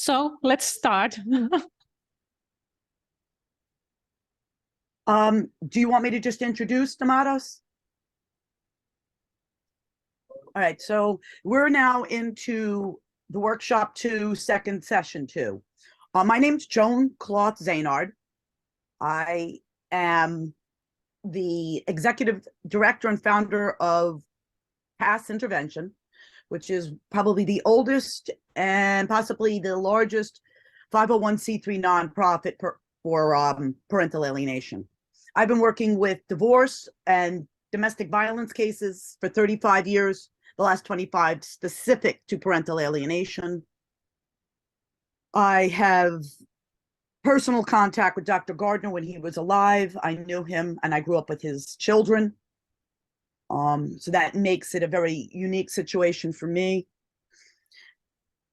So let's start. Do you want me to just introduce Tomatos? All right, so we're now into the workshop 2, second session 2. My name's Joan Kloth Zanard. I am the executive director and founder of Pass Intervention, which is probably the oldest and possibly the largest 501c3 nonprofit for parental alienation. I've been working with divorce and domestic violence cases for 35 years, the last 25 specific to parental alienation. I have personal contact with Dr. Gardner when he was alive. I knew him and I grew up with his children. So that makes it a very unique situation for me.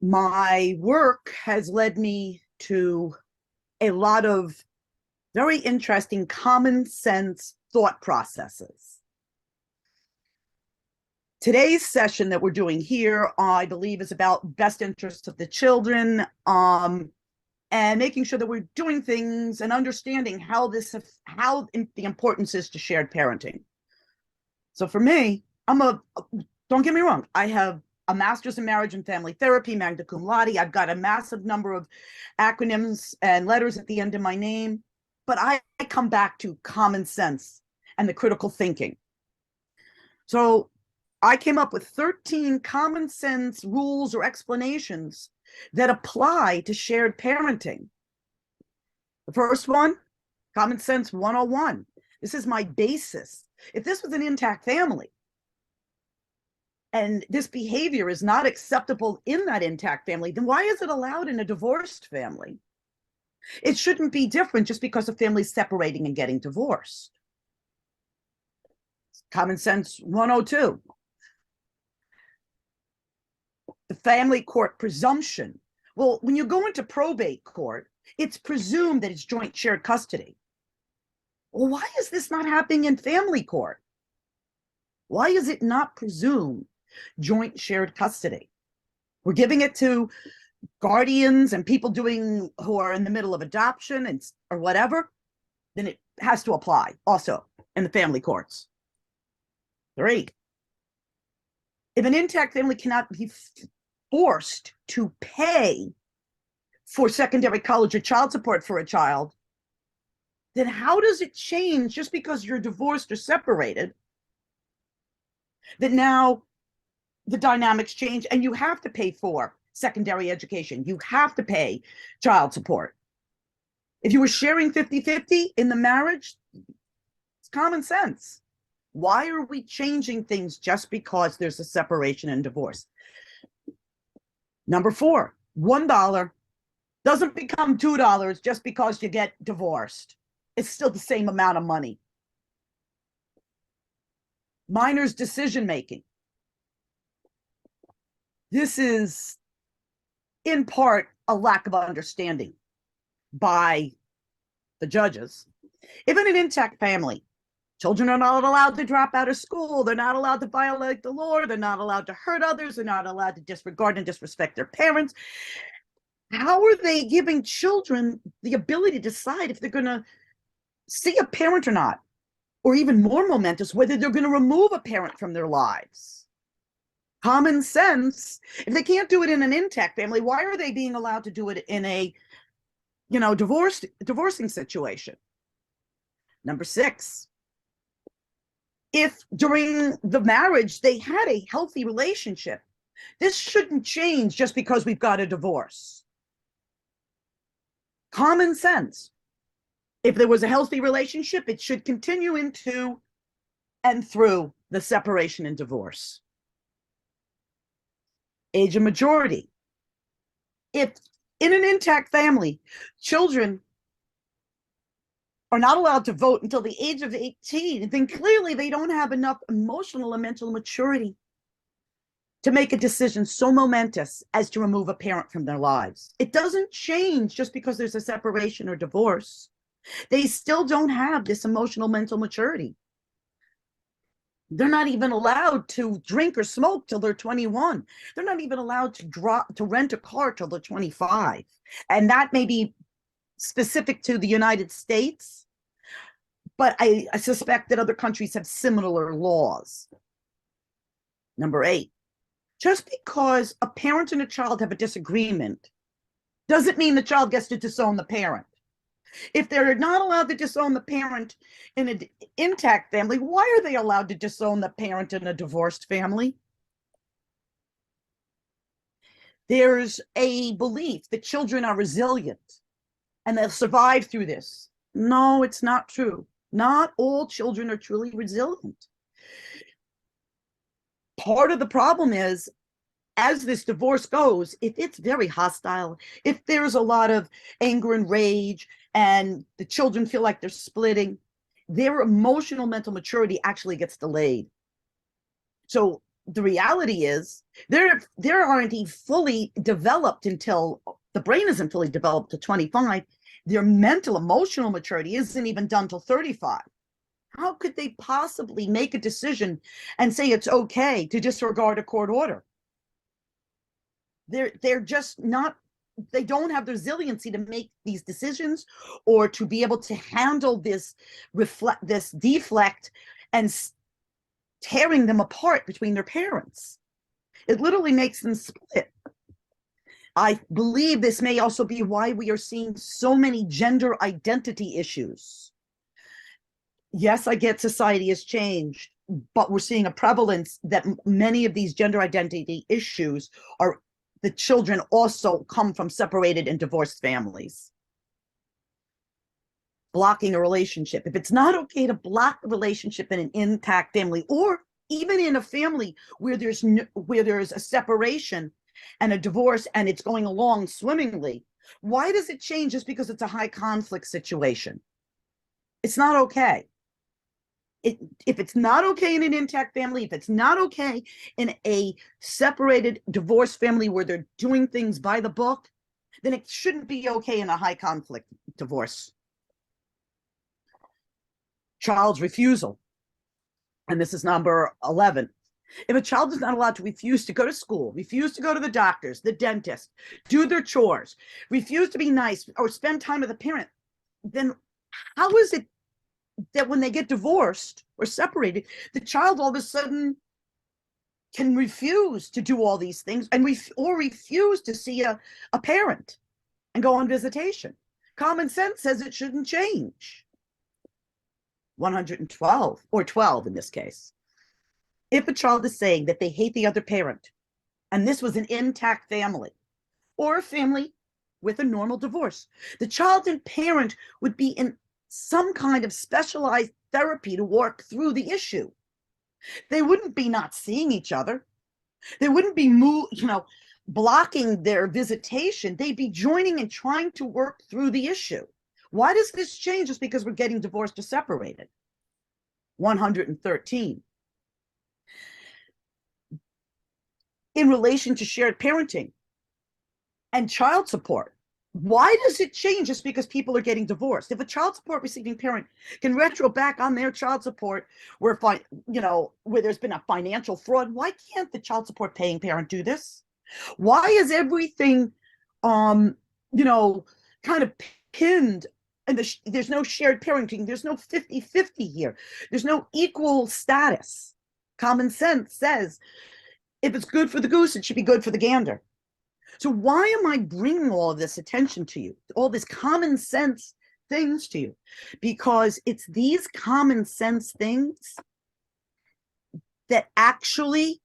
My work has led me to a lot of very interesting common sense thought processes. Today's session that we're doing here, I believe, is about best interests of the children, and making sure that we're doing things and understanding how the importance is to shared parenting. So for me, don't get me wrong, I have a master's in marriage and family therapy, magna cum laude. I've got a massive number of acronyms and letters at the end of my name, but I come back to common sense and the critical thinking. So I came up with 13 common sense rules or explanations that apply to shared parenting. The first one, common sense 101. This is my basis. If this was an intact family and this behavior is not acceptable in that intact family, then why is it allowed in a divorced family? It shouldn't be different just because a family's separating and getting divorced. Common sense 102. The family court presumption. Well, when you go into probate court, it's presumed that it's joint shared custody. Well, why is this not happening in family court? Why is it not presumed joint shared custody? We're giving it to guardians and people who are in the middle of adoption or whatever, then it has to apply also in the family courts. 3, if an intact family cannot be forced to pay for secondary college or child support for a child, then how does it change just because you're divorced or separated that now the dynamics change and you have to pay for secondary education, you have to pay child support? If you were sharing 50-50 in the marriage, it's common sense. Why are we changing things just because there's a separation and divorce? Number 4, $1 doesn't become $2 just because you get divorced. It's still the same amount of money. Minors' decision-making. This is, in part, a lack of understanding by the judges. If in an intact family, children are not allowed to drop out of school, they're not allowed to violate the law, they're not allowed to hurt others, they're not allowed to disregard and disrespect their parents, how are they giving children the ability to decide if they're going to see a parent or not? Or even more momentous, whether they're going to remove a parent from their lives. Common sense. If they can't do it in an intact family, why are they being allowed to do it in a, divorcing situation? Number 6, if during the marriage they had a healthy relationship, this shouldn't change just because we've got a divorce. Common sense. If there was a healthy relationship, it should continue into and through the separation and divorce. Age of majority. If in an intact family, children are not allowed to vote until the age of 18, then clearly they don't have enough emotional and mental maturity to make a decision so momentous as to remove a parent from their lives. It doesn't change just because there's a separation or divorce. They still don't have this emotional mental maturity. They're not even allowed to drink or smoke till they're 21. They're not even allowed to rent a car till they're 25. And that may be specific to the United States, but I suspect that other countries have similar laws. Number 8, just because a parent and a child have a disagreement doesn't mean the child gets to disown the parent. If they're not allowed to disown the parent in an intact family, why are they allowed to disown the parent in a divorced family? There's a belief that children are resilient and they'll survive through this. No, it's not true. Not all children are truly resilient. Part of the problem is, as this divorce goes, if it's very hostile, if there's a lot of anger and rage, and the children feel like they're splitting, their emotional mental maturity actually gets delayed. So the reality is there aren't even fully developed until the brain isn't fully developed to 25. Their mental emotional maturity isn't even done till 35. How could they possibly make a decision and say it's okay to disregard a court order? They're just not, they don't have the resiliency to make these decisions or to be able to handle this deflect and tearing them apart between their parents. It literally makes them split. I believe this may also be why we are seeing so many gender identity issues. Yes, I get society has changed, but we're seeing a prevalence that many of these gender identity issues are, the children also come from separated and divorced families. Blocking a relationship. If it's not okay to block a relationship in an intact family, or even in a family where there's a separation and a divorce and it's going along swimmingly, why does it change just because it's a high conflict situation? It's not okay. If it's not okay in an intact family, if it's not okay in a separated divorced family where they're doing things by the book, then it shouldn't be okay in a high conflict divorce. Child's refusal. And this is number 11. If a child is not allowed to refuse to go to school, refuse to go to the doctors, the dentist, do their chores, refuse to be nice, or spend time with a parent, then how is it that when they get divorced or separated, the child all of a sudden can refuse to do all these things and refuse to see a parent and go on visitation? Common sense says it shouldn't change. 112, or 12 in this case. If a child is saying that they hate the other parent, and this was an intact family, or a family with a normal divorce, the child and parent would be in some kind of specialized therapy to work through the issue. They wouldn't be not seeing each other. They wouldn't be blocking their visitation. They'd be joining and trying to work through the issue. Why does this change just because we're getting divorced or separated? 113. In relation to shared parenting and child support, why does it change just because people are getting divorced? If a child support receiving parent can retro back on their child support where there's been a financial fraud, why can't the child support paying parent do this? Why is everything kind of pinned, and there's no shared parenting, there's no 50-50 here, there's no equal status? Common sense says if it's good for the goose, it should be good for the gander. So why am I bringing all of this attention to you, all this common sense things to you? Because it's these common sense things that actually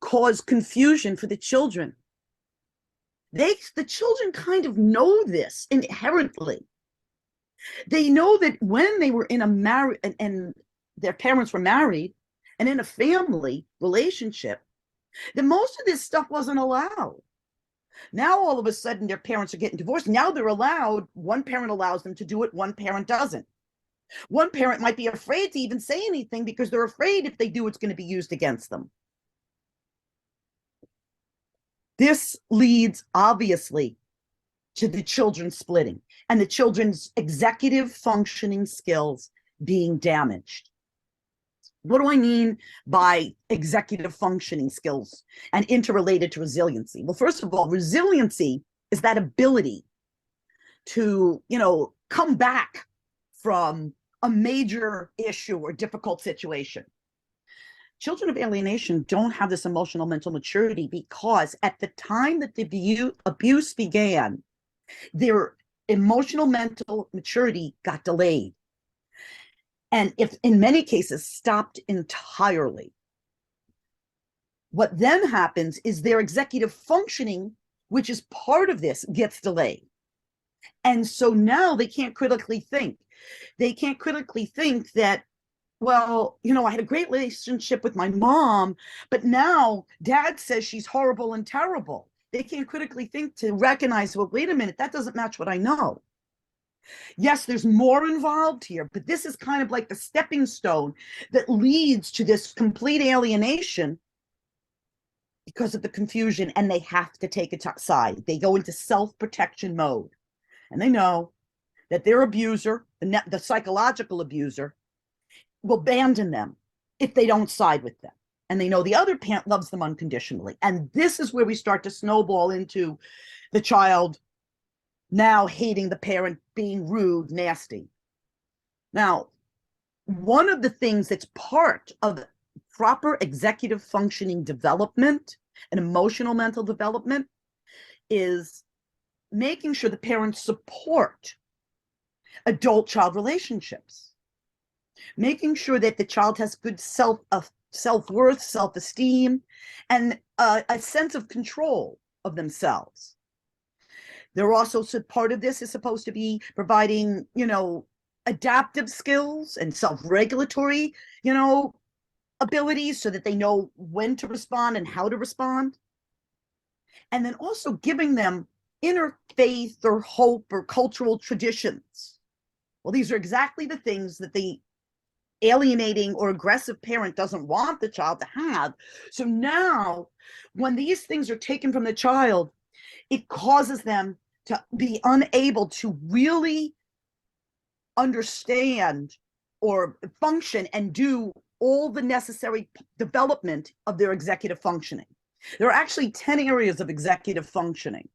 cause confusion for the children. The children kind of know this inherently. They know that when they were in a marriage and their parents were married and in a family relationship, that most of this stuff wasn't allowed. Now, all of a sudden, their parents are getting divorced. Now they're allowed, one parent allows them to do it, one parent doesn't. One parent might be afraid to even say anything because they're afraid if they do, it's going to be used against them. This leads, obviously, to the children splitting and the children's executive functioning skills being damaged. What do I mean by executive functioning skills and interrelated to resiliency? Well, first of all, resiliency is that ability to, come back from a major issue or difficult situation. Children of alienation don't have this emotional mental maturity because at the time that the abuse began, their emotional mental maturity got delayed. And if in many cases stopped entirely. What then happens is their executive functioning, which is part of this, gets delayed. And so now they can't critically think. They can't critically think that, well, I had a great relationship with my mom, but now dad says she's horrible and terrible. They can't critically think to recognize, well, wait a minute, that doesn't match what I know. Yes, there's more involved here, but this is kind of like the stepping stone that leads to this complete alienation because of the confusion, and they have to take a side. They go into self-protection mode, and they know that their abuser, the psychological abuser, will abandon them if they don't side with them. And they know the other parent loves them unconditionally. And this is where we start to snowball into the child now hating the parent, being rude, nasty. Now, one of the things that's part of proper executive functioning development and emotional mental development is making sure the parents support adult-child relationships, making sure that the child has good self-worth, self-esteem, and a sense of control of themselves. They're also, part of this is supposed to be providing, adaptive skills and self-regulatory, abilities so that they know when to respond and how to respond. And then also giving them inner faith or hope or cultural traditions. Well, these are exactly the things that the alienating or aggressive parent doesn't want the child to have. So now, when these things are taken from the child, it causes them to be unable to really understand or function and do all the necessary development of their executive functioning. There are actually 10 areas of executive functioning.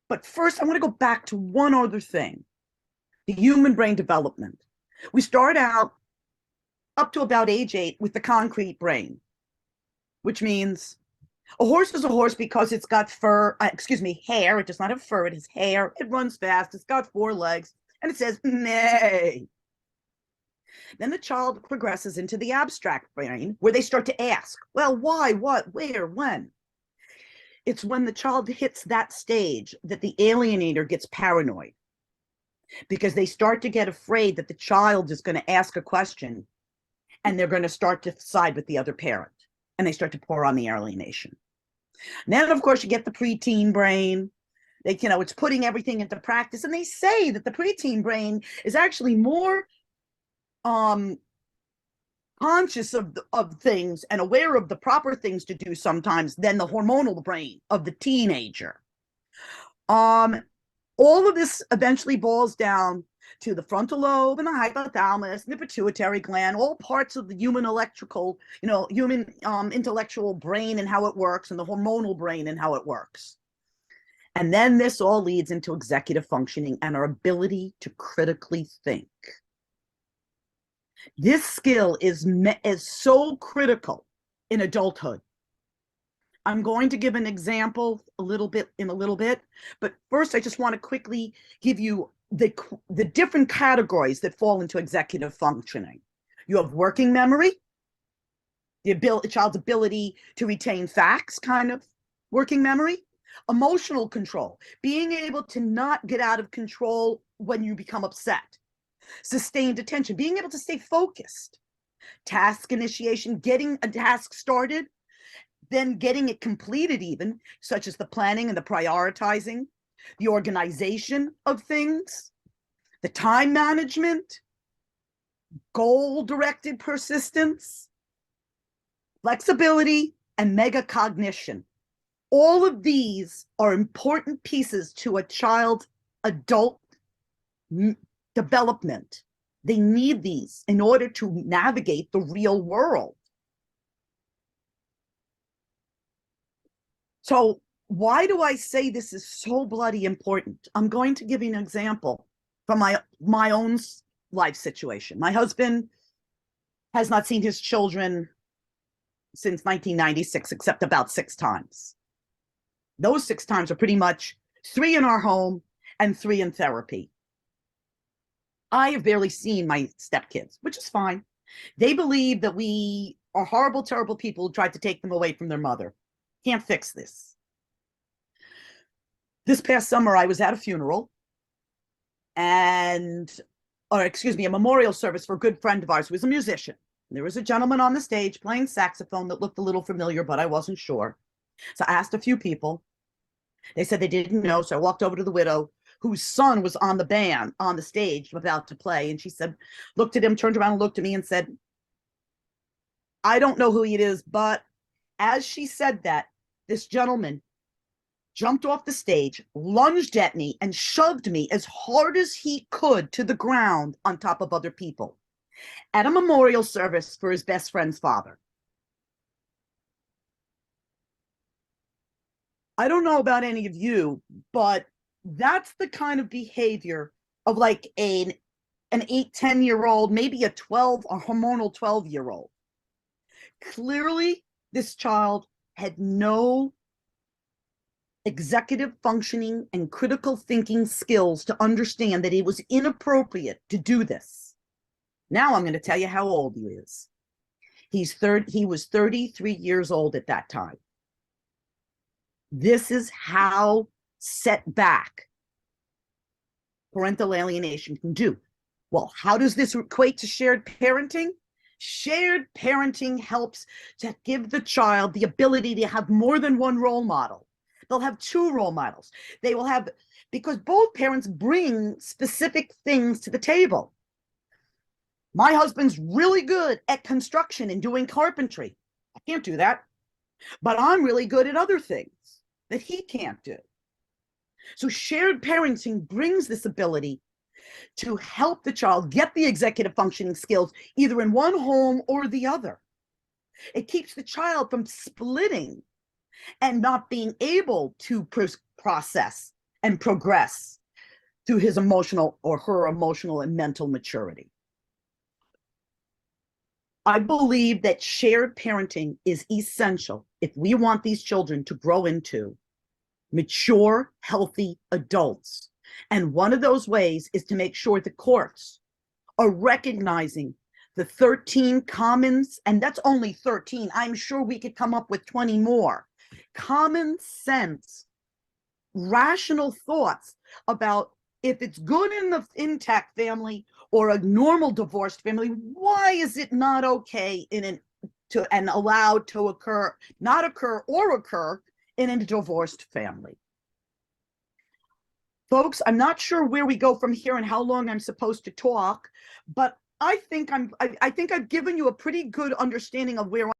But first, I want to go back to one other thing, the human brain development. We start out up to about age 8 with the concrete brain, which means a horse is a horse because it's got hair. It does not have fur, it has hair. It runs fast, it's got 4 legs, and it says, nay. Then the child progresses into the abstract brain where they start to ask, well, why, what, where, when? It's when the child hits that stage that the alienator gets paranoid, because they start to get afraid that the child is going to ask a question and they're going to start to side with the other parent, and they start to pour on the alienation. And then, of course, you get the preteen brain. It's putting everything into practice. And they say that the preteen brain is actually more conscious of things and aware of the proper things to do sometimes than the hormonal brain of the teenager. All of this eventually boils down to the frontal lobe and the hypothalamus and the pituitary gland, all parts of the human intellectual brain and how it works, and the hormonal brain and how it works. And then this all leads into executive functioning and our ability to critically think. This skill is so critical in adulthood. I'm going to give an example in a little bit, but first I just want to quickly give you the different categories that fall into executive functioning. You have working memory, the child's ability to retain facts, kind of working memory. Emotional control, being able to not get out of control when you become upset. Sustained attention, being able to stay focused. Task initiation, getting a task started, then getting it completed even, such as the planning and the prioritizing, the organization of things, the time management, goal-directed persistence, flexibility, and megacognition. All of these are important pieces to a child's adult development. They need these in order to navigate the real world. So why do I say this is so bloody important? I'm going to give you an example from my own life situation. My husband has not seen his children since 1996, except about 6 times. Those 6 times are pretty much 3 in our home and 3 in therapy. I have barely seen my stepkids, which is fine. They believe that we are horrible, terrible people who tried to take them away from their mother. Can't fix this. This past summer, I was at a funeral a memorial service for a good friend of ours who was a musician. There was a gentleman on the stage playing saxophone that looked a little familiar, but I wasn't sure. So I asked a few people. They said they didn't know. So I walked over to the widow whose son was on the stage about to play. And she said, looked at him, turned around and looked at me and said, I don't know who he is. But as she said that, this gentleman jumped off the stage, lunged at me, and shoved me as hard as he could to the ground on top of other people at a memorial service for his best friend's father. I don't know about any of you, but that's the kind of behavior of like an 8, 10-year-old, maybe a hormonal 12-year-old. Clearly, this child had no executive functioning and critical thinking skills to understand that it was inappropriate to do this. Now I'm going to tell you how old he is. He was 33 years old at that time. This is how set back parental alienation can do. Well, how does this equate to shared parenting? Shared parenting helps to give the child the ability to have more than one role model. They'll have 2 role models. They will have, because both parents bring specific things to the table. My husband's really good at construction and doing carpentry. I can't do that. But I'm really good at other things that he can't do. So shared parenting brings this ability to help the child get the executive functioning skills either in one home or the other. It keeps the child from splitting and not being able to process and progress through his emotional or her emotional and mental maturity. I believe that shared parenting is essential if we want these children to grow into mature, healthy adults. And one of those ways is to make sure the courts are recognizing the 13 commons, and that's only 13. I'm sure we could come up with 20 more. Common sense, rational thoughts about if it's good in the intact family or a normal divorced family, why is it not okay and allowed to occur in a divorced family? Folks, I'm not sure where we go from here and how long I'm supposed to talk, but I think I've given you a pretty good understanding of where